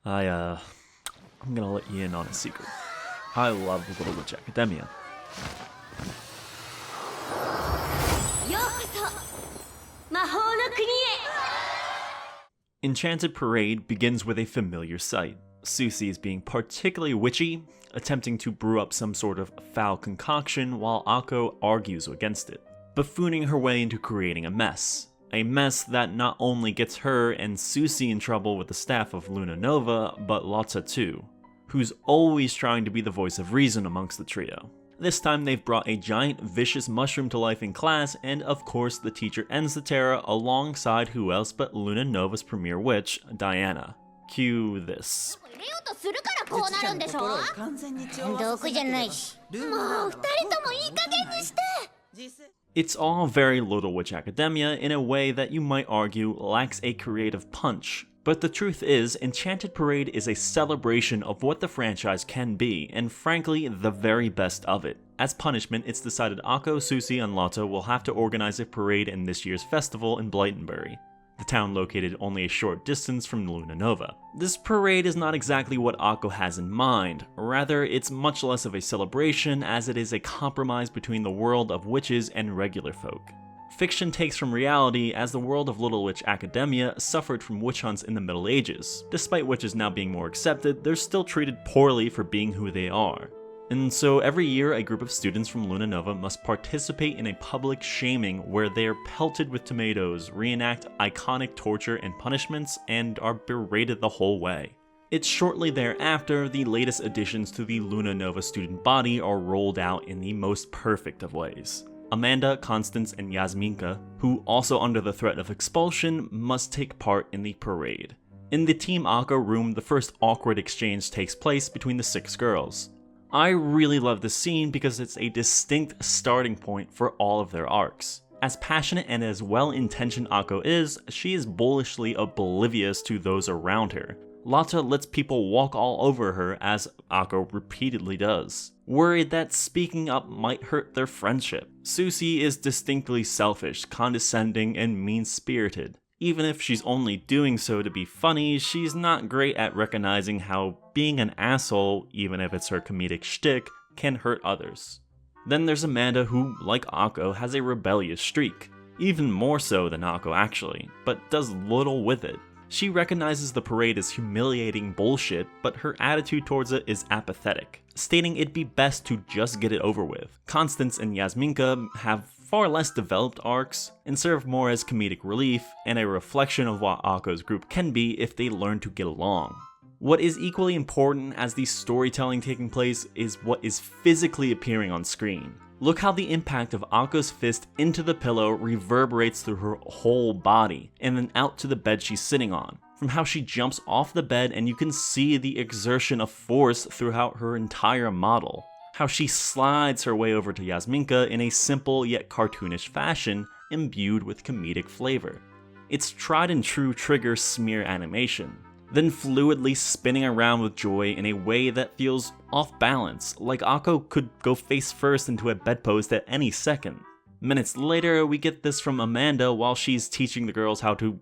I'm gonna let you in on a secret. I love Little Witch Academia. Enchanted Parade begins with a familiar sight. Susie is being particularly witchy, attempting to brew up some sort of foul concoction while Akko argues against it, buffooning her way into creating a mess. A mess that not only gets her and Susie in trouble with the staff of Luna Nova, but Lotta too, who's always trying to be the voice of reason amongst the trio. This time they've brought a giant vicious mushroom to life in class, and of course the teacher ends the terror alongside who else but Luna Nova's premier witch, Diana. Cue this. It's all very Little Witch Academia in a way that you might argue lacks a creative punch. But the truth is, Enchanted Parade is a celebration of what the franchise can be, and frankly, the very best of it. As punishment, it's decided Akko, Susie, and Lotta will have to organize a parade in this year's festival in Blytonbury, the town located only a short distance from Luna Nova. This parade is not exactly what Akko has in mind, rather it's much less of a celebration as it is a compromise between the world of witches and regular folk. Fiction takes from reality as the world of Little Witch Academia suffered from witch hunts in the Middle Ages. Despite witches now being more accepted, they're still treated poorly for being who they are. And so every year a group of students from Luna Nova must participate in a public shaming where they are pelted with tomatoes, reenact iconic torture and punishments, and are berated the whole way. It's shortly thereafter the latest additions to the Luna Nova student body are rolled out in the most perfect of ways. Amanda, Constance, and Yasminka, who also under the threat of expulsion, must take part in the parade. In the Team Akko room, the first awkward exchange takes place between the 6 girls. I really love this scene because it's a distinct starting point for all of their arcs. As passionate and as well-intentioned Akko is, she is bullishly oblivious to those around her. Lotta lets people walk all over her as Akko repeatedly does, worried that speaking up might hurt their friendship. Susie is distinctly selfish, condescending, and mean-spirited. Even if she's only doing so to be funny, she's not great at recognizing how being an asshole, even if it's her comedic shtick, can hurt others. Then there's Amanda who, like Akko, has a rebellious streak. Even more so than Akko actually, but does little with it. She recognizes the parade as humiliating bullshit, but her attitude towards it is apathetic, stating it'd be best to just get it over with. Constance and Yasminka have far less developed arcs, and serve more as comedic relief and a reflection of what Akko's group can be if they learn to get along. What is equally important as the storytelling taking place is what is physically appearing on screen. Look how the impact of Akko's fist into the pillow reverberates through her whole body, and then out to the bed she's sitting on. From how she jumps off the bed and you can see the exertion of force throughout her entire model. How she slides her way over to Yasminka in a simple yet cartoonish fashion, imbued with comedic flavor. It's tried and true trigger smear animation, then fluidly spinning around with joy in a way that feels off balance, like Akko could go face first into a bedpost at any second. Minutes later, we get this from Amanda while she's teaching the girls how to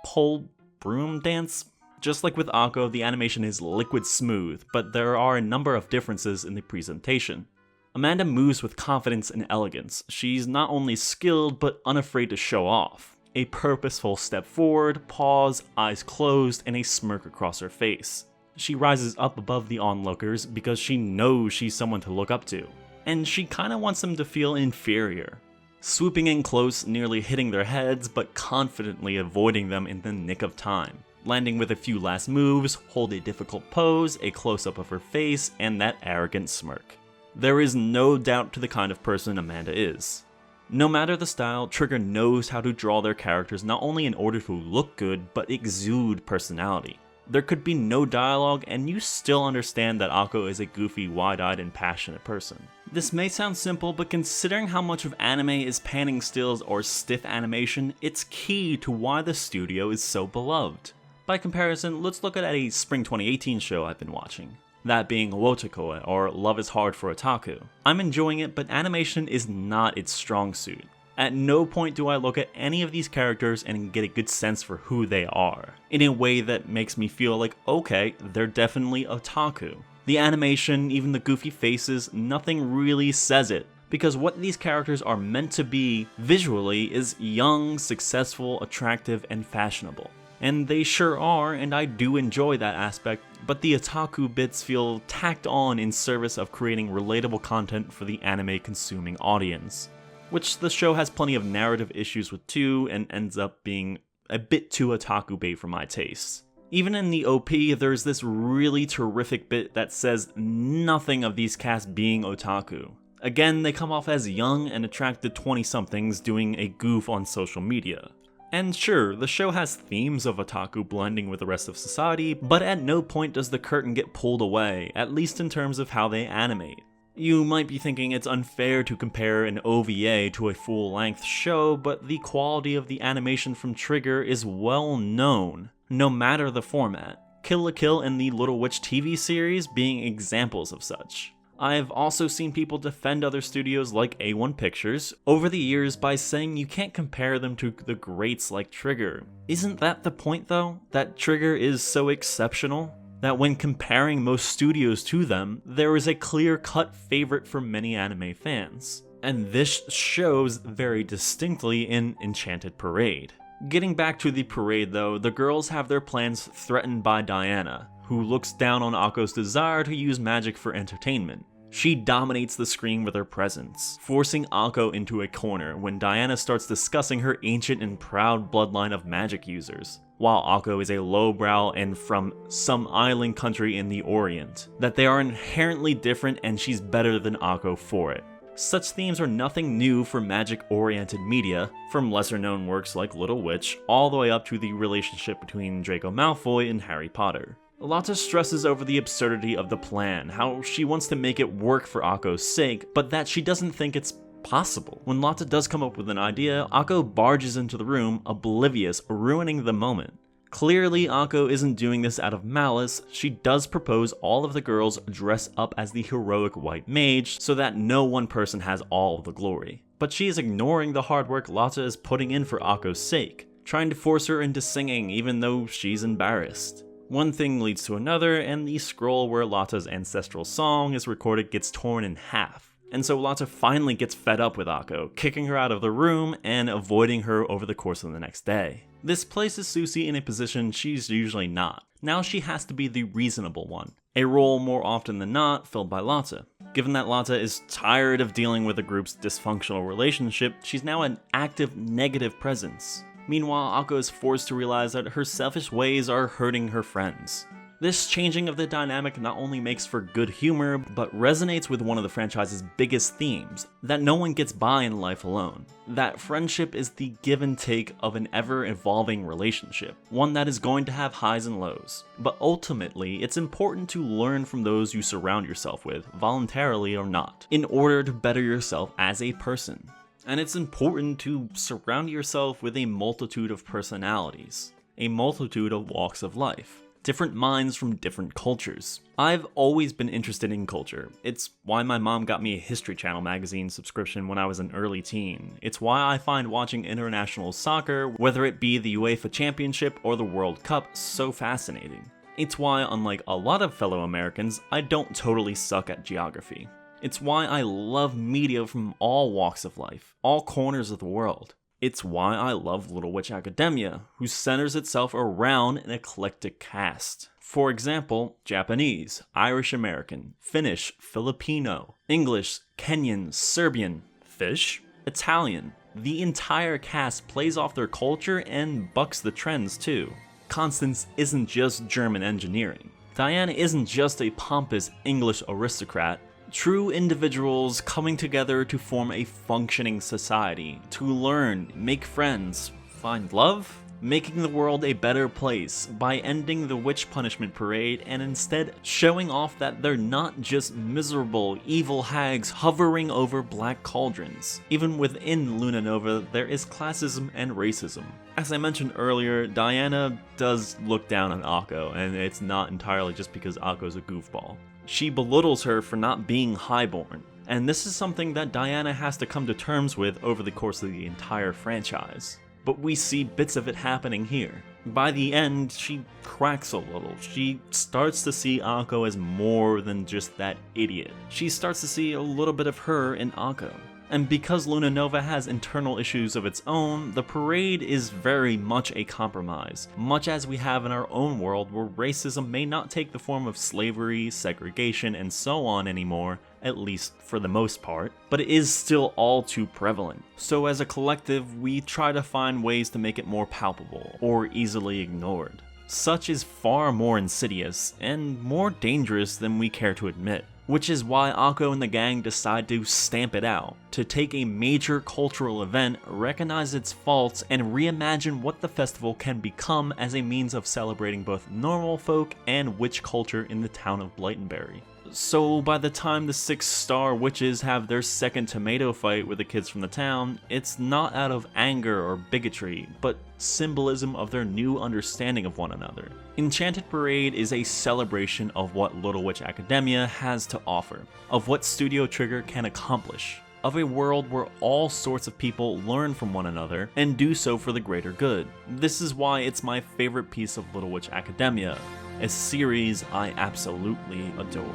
pole broom dance. Just like with Akko, the animation is liquid smooth, but there are a number of differences in the presentation. Amanda moves with confidence and elegance. She's not only skilled, but unafraid to show off. A purposeful step forward, pause, eyes closed, and a smirk across her face. She rises up above the onlookers because she knows she's someone to look up to, and she kinda wants them to feel inferior. Swooping in close, nearly hitting their heads, but confidently avoiding them in the nick of time. Landing with a few last moves, hold a difficult pose, a close-up of her face, and that arrogant smirk. There is no doubt to the kind of person Amanda is. No matter the style, Trigger knows how to draw their characters not only in order to look good, but exude personality. There could be no dialogue, and you still understand that Akko is a goofy, wide-eyed, and passionate person. This may sound simple, but considering how much of anime is panning stills or stiff animation, it's key to why the studio is so beloved. By comparison, let's look at a spring 2018 show I've been watching. That being Wotakoi, or Love is Hard for Otaku. I'm enjoying it, but animation is not its strong suit. At no point do I look at any of these characters and get a good sense for who they are, in a way that makes me feel like, okay, they're definitely otaku. The animation, even the goofy faces, nothing really says it, because what these characters are meant to be visually is young, successful, attractive, and fashionable. And they sure are, and I do enjoy that aspect, but the otaku bits feel tacked on in service of creating relatable content for the anime consuming audience, which the show has plenty of narrative issues with too, and ends up being a bit too otaku bait for my tastes. Even in the OP, there's this really terrific bit that says nothing of these casts being otaku. Again, they come off as young and attractive 20-somethings doing a goof on social media. And sure, the show has themes of otaku blending with the rest of society, but at no point does the curtain get pulled away, at least in terms of how they animate. You might be thinking it's unfair to compare an OVA to a full-length show, but the quality of the animation from Trigger is well known, no matter the format. Kill la Kill and the Little Witch TV series being examples of such. I've also seen people defend other studios like A1 Pictures over the years by saying you can't compare them to the greats like Trigger. Isn't that the point though? That Trigger is so exceptional? That when comparing most studios to them, there is a clear-cut favorite for many anime fans. And this shows very distinctly in Enchanted Parade. Getting back to the parade though, the girls have their plans threatened by Diana, who looks down on Akko's desire to use magic for entertainment. She dominates the screen with her presence, forcing Akko into a corner when Diana starts discussing her ancient and proud bloodline of magic users, while Akko is a lowbrow and from some island country in the Orient, that they are inherently different and she's better than Akko for it. Such themes are nothing new for magic-oriented media, from lesser-known works like Little Witch, all the way up to the relationship between Draco Malfoy and Harry Potter. Lotta stresses over the absurdity of the plan, how she wants to make it work for Akko's sake, but that she doesn't think it's possible. When Lotta does come up with an idea, Akko barges into the room, oblivious, ruining the moment. Clearly, Akko isn't doing this out of malice. She does propose all of the girls dress up as the heroic white mage so that no one person has all of the glory. But she is ignoring the hard work Lotta is putting in for Akko's sake, trying to force her into singing even though she's embarrassed. One thing leads to another, and the scroll where Lotta's ancestral song is recorded gets torn in half. And so Lotta finally gets fed up with Akko, kicking her out of the room and avoiding her over the course of the next day. This places Susie in a position she's usually not. Now she has to be the reasonable one, a role more often than not filled by Lotta. Given that Lotta is tired of dealing with the group's dysfunctional relationship, she's now an active negative presence. Meanwhile, Akko is forced to realize that her selfish ways are hurting her friends. This changing of the dynamic not only makes for good humor, but resonates with one of the franchise's biggest themes, that no one gets by in life alone. That friendship is the give and take of an ever-evolving relationship, one that is going to have highs and lows. But ultimately, it's important to learn from those you surround yourself with, voluntarily or not, in order to better yourself as a person. And it's important to surround yourself with a multitude of personalities, a multitude of walks of life. Different minds from different cultures. I've always been interested in culture. It's why my mom got me a History Channel magazine subscription when I was an early teen. It's why I find watching international soccer, whether it be the UEFA Championship or the World Cup, so fascinating. It's why, unlike a lot of fellow Americans, I don't totally suck at geography. It's why I love media from all walks of life, all corners of the world. It's why I love Little Witch Academia, who centers itself around an eclectic cast. For example, Japanese, Irish American, Finnish, Filipino, English, Kenyan, Serbian, Fish, Italian. The entire cast plays off their culture and bucks the trends too. Constance isn't just German engineering. Diana isn't just a pompous English aristocrat. True individuals coming together to form a functioning society, to learn, make friends, find love, making the world a better place by ending the witch punishment parade and instead showing off that they're not just miserable, evil hags hovering over black cauldrons. Even within Luna Nova, there is classism and racism. As I mentioned earlier, Diana does look down on Akko, and it's not entirely just because Akko's a goofball. She belittles her for not being highborn, and this is something that Diana has to come to terms with over the course of the entire franchise. But we see bits of it happening here. By the end, she cracks a little. She starts to see Akko as more than just that idiot. She starts to see a little bit of her in Akko. And because Luna Nova has internal issues of its own, the parade is very much a compromise, much as we have in our own world where racism may not take the form of slavery, segregation, and so on anymore, at least for the most part, but it is still all too prevalent. So as a collective, we try to find ways to make it more palpable, or easily ignored. Such is far more insidious, and more dangerous than we care to admit. Which is why Akko and the gang decide to stamp it out, to take a major cultural event, recognize its faults, and reimagine what the festival can become as a means of celebrating both normal folk and witch culture in the town of Blightenberry. So by the time the 6-star witches have their second tomato fight with the kids from the town, it's not out of anger or bigotry, but symbolism of their new understanding of one another. Enchanted Parade is a celebration of what Little Witch Academia has to offer, of what Studio Trigger can accomplish, of a world where all sorts of people learn from one another and do so for the greater good. This is why it's my favorite piece of Little Witch Academia, a series I absolutely adore.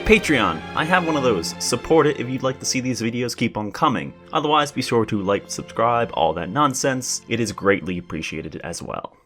Patreon, I have one of those. Support it if you'd like to see these videos keep on coming. Otherwise, be sure to like, subscribe, all that nonsense. It is greatly appreciated as well.